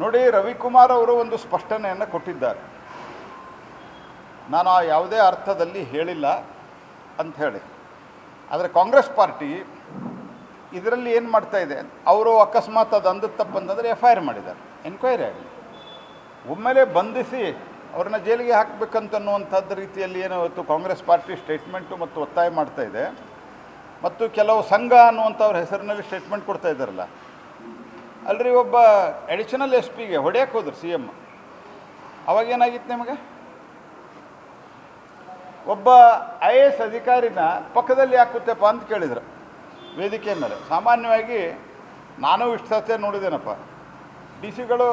ನೋಡಿ, ರವಿಕುಮಾರ್ ಅವರು ಒಂದು ಸ್ಪಷ್ಟನೆಯನ್ನು ಕೊಟ್ಟಿದ್ದಾರೆ. ನಾನು ಯಾವುದೇ ಅರ್ಥದಲ್ಲಿ ಹೇಳಿಲ್ಲ ಅಂತ ಹೇಳಿ. ಆದರೆ ಕಾಂಗ್ರೆಸ್ ಪಾರ್ಟಿ ಇದರಲ್ಲಿ ಏನು ಮಾಡ್ತಾ ಇದೆ, ಅವರು ಅಕಸ್ಮಾತ್ ಅದು ಅಂದ ತಪ್ಪಂತಂದರೆ FIR ಮಾಡಿದ್ದಾರೆ, ಎನ್ಕ್ವೈರಿ ಆಗಲಿ, ಒಮ್ಮೆಲೆ ಬಂಧಿಸಿ ಅವ್ರನ್ನ ಜೈಲಿಗೆ ಹಾಕಬೇಕಂತನ್ನುವಂಥದ್ದು ರೀತಿಯಲ್ಲಿ ಏನು ಇವತ್ತು ಕಾಂಗ್ರೆಸ್ ಪಾರ್ಟಿ ಸ್ಟೇಟ್ಮೆಂಟು ಮತ್ತು ಒತ್ತಾಯ ಮಾಡ್ತಾ ಇದೆ. ಮತ್ತು ಕೆಲವು ಸಂಘ ಅನ್ನುವಂಥವ್ರ ಹೆಸರಿನಲ್ಲಿ ಸ್ಟೇಟ್ಮೆಂಟ್ ಕೊಡ್ತಾ ಇದ್ದಾರಲ್ಲ, ಅಲ್ರಿ ಒಬ್ಬ ಅಡಿಷನಲ್ SP ಗೆ ಹೊಡೆಯಕ್ಕೆ ಹೋದ್ರು CM. ಅವಾಗೇನಾಗಿತ್ತು ನಿಮಗೆ? ಒಬ್ಬ IAS ಅಧಿಕಾರಿನ ಪಕ್ಕದಲ್ಲಿ ಯಾಕುತ್ತಪ್ಪ ಅಂತ ಕೇಳಿದ್ರು ವೇದಿಕೆ ಮೇಲೆ. ಸಾಮಾನ್ಯವಾಗಿ ನಾನು ಇಷ್ಟು ಸತ್ಯ ನೋಡಿದ್ದೇನಪ್ಪ, DC ಗಳು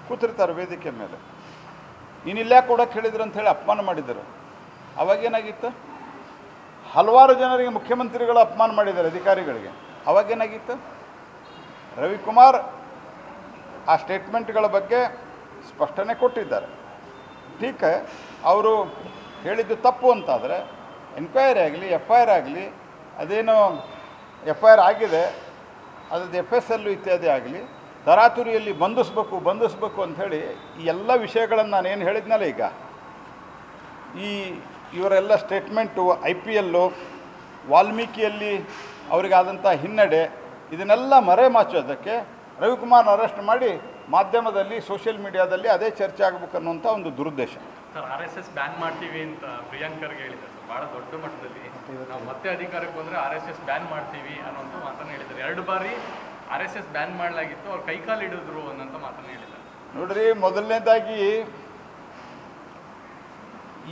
ಕೂತಿರ್ತಾರೆ ವೇದಿಕೆ ಮೇಲೆ, ನೀನಿಲ್ಲ ಕೊಡೋಕ್ಕೆ ಹೇಳಿದ್ರು ಅಂಥೇಳಿ ಅಪಮಾನ ಮಾಡಿದರು. ಅವಾಗೇನಾಗಿತ್ತು? ಹಲವಾರು ಜನರಿಗೆ ಮುಖ್ಯಮಂತ್ರಿಗಳು ಅಪಮಾನ ಮಾಡಿದ್ದಾರೆ ಅಧಿಕಾರಿಗಳಿಗೆ. ಅವಾಗೇನಾಗಿತ್ತು? ರವಿಕುಮಾರ್ ಆ ಸ್ಟೇಟ್ಮೆಂಟ್ಗಳ ಬಗ್ಗೆ ಸ್ಪಷ್ಟನೆ ಕೊಟ್ಟಿದ್ದಾರೆ. ಟೀಕ ಅವರು ಹೇಳಿದ್ದು ತಪ್ಪು ಅಂತಾದರೆ ಎನ್ಕ್ವೈರಿ ಆಗಲಿ, FIR ಆಗಲಿ, ಅದೇನೋ FIR ಆಗಿದೆ, ಅದರದ್ದು FSL ಇತ್ಯಾದಿ ಆಗಲಿ, ತರಾತುರಿಯಲ್ಲಿ ಬಂಧಿಸಬೇಕು ಅಂಥೇಳಿ ಈ ಎಲ್ಲ ವಿಷಯಗಳನ್ನು ನಾನೇನು ಹೇಳಿದ್ನಲ್ಲ, ಈಗ ಇವರೆಲ್ಲ ಸ್ಟೇಟ್ಮೆಂಟು, IPL, ವಾಲ್ಮೀಕಿಯಲ್ಲಿ ಅವರಿಗಾದಂಥ ಹಿನ್ನಡೆ, ಇದನ್ನೆಲ್ಲ ಮರೆಮಾಚೋದಕ್ಕೆ ರವಿಕುಮಾರ್ನ ಅರೆಸ್ಟ್ ಮಾಡಿ ಮಾಧ್ಯಮದಲ್ಲಿ, ಸೋಷಿಯಲ್ ಮೀಡಿಯಾದಲ್ಲಿ ಅದೇ ಚರ್ಚೆ ಆಗಬೇಕು ಅನ್ನುವಂಥ ಒಂದು ದುರುದ್ದೇಶ. ಸರ್, RSS ಬ್ಯಾನ್ ಮಾಡ್ತೀವಿ ಅಂತ ಪ್ರಿಯಾಂಕ್ ಖರ್ಗೆ ಹೇಳಿದ್ದಾರೆ ಸರ್, ಭಾಳ ದೊಡ್ಡ ಮಟ್ಟದಲ್ಲಿ. ನಾವು ಮತ್ತೆ ಅಧಿಕಾರಕ್ಕೆ ಬಂದರೆ RSS ಬ್ಯಾನ್ ಮಾಡ್ತೀವಿ ಅನ್ನೋಂಥ ಮಾತನ್ನು ಹೇಳಿದ್ದಾರೆ. 2 ಬಾರಿ RSS ಬ್ಯಾನ್ ಮಾಡಲಾಗಿತ್ತು, ಅವ್ರು ಕೈಕಾಲು ಹಿಡಿದ್ರು ಅನ್ನೋಂಥ ಮಾತನ್ನು ಹೇಳಿದ್ದಾರೆ. ನೋಡ್ರಿ, ಮೊದಲನೇದಾಗಿ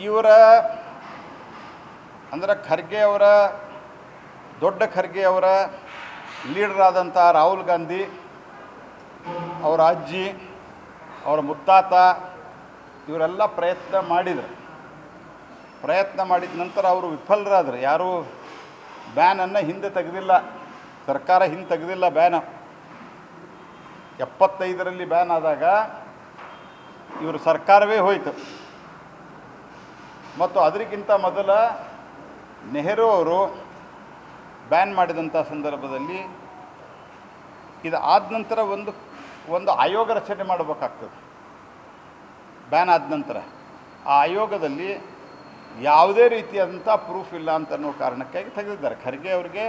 ಇವರ ಅಂದರೆ ಖರ್ಗೆ ಅವರ, ದೊಡ್ಡ ಖರ್ಗೆ ಅವರ ಲೀಡರ್ ಆದಂಥ ರಾಹುಲ್ ಗಾಂಧಿ, ಅವರ ಅಜ್ಜಿ, ಅವರ ಮುತ್ತಾತ, ಇವರೆಲ್ಲ ಪ್ರಯತ್ನ ಮಾಡಿದರು. ಪ್ರಯತ್ನ ಮಾಡಿದ ನಂತರ ಅವರು ವಿಫಲರಾದರು. ಯಾರೂ ಬ್ಯಾನನ್ನು ಹಿಂದೆ ತೆಗೆದಿಲ್ಲ, ಸರ್ಕಾರ ಹಿಂದೆ ತೆಗೆದಿಲ್ಲ ಬ್ಯಾನ್. 75ರಲ್ಲಿ ಬ್ಯಾನ್ ಆದಾಗ ಇವರು ಸರ್ಕಾರವೇ ಹೋಯಿತು. ಮತ್ತು ಅದಕ್ಕಿಂತ ಮೊದಲ ನೆಹರು ಅವರು ಬ್ಯಾನ್ ಮಾಡಿದಂಥ ಸಂದರ್ಭದಲ್ಲಿ ಇದು ಆದ ನಂತರ ಒಂದು ಆಯೋಗ ರಚನೆ ಮಾಡಬೇಕಾಗ್ತದೆ. ಬ್ಯಾನ್ ಆದ ನಂತರ ಆ ಆಯೋಗದಲ್ಲಿ ಯಾವುದೇ ರೀತಿಯಾದಂಥ ಪ್ರೂಫ್ ಇಲ್ಲ ಅಂತ ಅನ್ನೋ ಕಾರಣಕ್ಕಾಗಿ ತೆಗೆದಿದ್ದಾರೆ. ಖರ್ಗೆ ಅವರಿಗೆ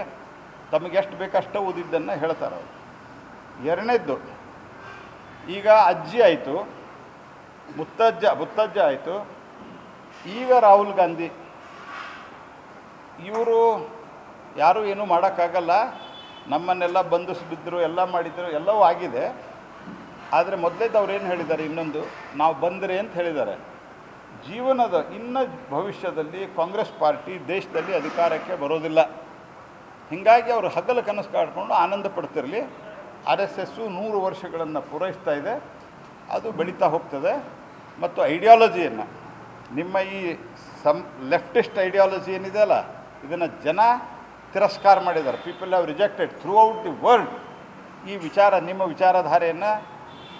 ತಮಗೆ ಎಷ್ಟು ಬೇಕಷ್ಟು ಓದಿದ್ದನ್ನು ಹೇಳ್ತಾರೆ ಅವರು. ಎರಡನೇದ್ದು, ಈಗ ಅಜ್ಜಿ ಆಯಿತು, ಮುತ್ತಜ್ಜ ಆಯಿತು, ಈಗ ರಾಹುಲ್ ಗಾಂಧಿ. ಇವರು ಯಾರೂ ಏನೂ ಮಾಡೋಕ್ಕಾಗಲ್ಲ, ನಮ್ಮನ್ನೆಲ್ಲ ಬಂಧಿಸಿಬಿದ್ರು, ಎಲ್ಲ ಮಾಡಿದರು, ಎಲ್ಲವೂ ಆಗಿದೆ. ಆದರೆ ಮೊದಲೇದು ಅವ್ರೇನು ಹೇಳಿದ್ದಾರೆ, ಇನ್ನೊಂದು ನಾವು ಬಂದರೆ ಅಂತ ಹೇಳಿದ್ದಾರೆ. ಜೀವನದ ಇನ್ನು ಭವಿಷ್ಯದಲ್ಲಿ ಕಾಂಗ್ರೆಸ್ ಪಾರ್ಟಿ ದೇಶದಲ್ಲಿ ಅಧಿಕಾರಕ್ಕೆ ಬರೋದಿಲ್ಲ. ಹೀಗಾಗಿ ಅವರು ಹಗಲು ಕನಸು ಕಾಡ್ಕೊಂಡು ಆನಂದ ಪಡ್ತಿರಲಿ. RSS 100 ವರ್ಷಗಳನ್ನು ಪೂರೈಸ್ತಾ ಇದೆ, ಅದು ಬೆಳೀತಾ ಹೋಗ್ತದೆ. ಮತ್ತು ಐಡಿಯಾಲಜಿಯನ್ನು, ನಿಮ್ಮ ಈ ಲೆಫ್ಟಿಸ್ಟ್ ಐಡಿಯಾಲಜಿ ಏನಿದೆ ಅಲ್ಲ, ಇದನ್ನು ಜನ ತಿರಸ್ಕಾರ ಮಾಡಿದ್ದಾರೆ. People have rejected through out the world. ಈ ವಿಚಾರ, ನಿಮ್ಮ ವಿಚಾರಧಾರೆಯನ್ನು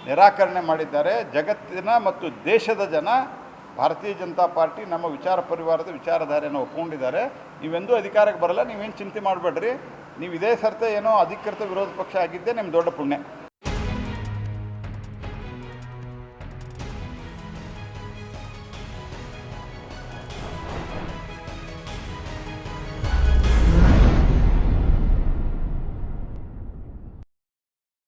ನಿರಾಕರಣೆ ಮಾಡಿದ್ದಾರೆ. ಜಗತ್ತಿನ ಮತ್ತು ದೇಶದ ಜನ ಭಾರತೀಯ ಜನತಾ ಪಾರ್ಟಿ ನಮ್ಮ ವಿಚಾರ ಪರಿವಾರದ ವಿಚಾರಧಾರೆಯನ್ನು ಒಪ್ಕೊಂಡಿದ್ದಾರೆ. ನೀವೆಂದೂ ಅಧಿಕಾರಕ್ಕೆ ಬರಲ್ಲ, ನೀವೇನು ಚಿಂತೆ ಮಾಡಬೇಡ್ರಿ, ನೀವು ಇದೇ ಸರ್ತೆ ಏನೋ ಅಧಿಕೃತ ವಿರೋಧ ಪಕ್ಷ ಆಗಿದ್ದೇ ನಿಮ್ಮ ದೊಡ್ಡ ಪುಣ್ಯ.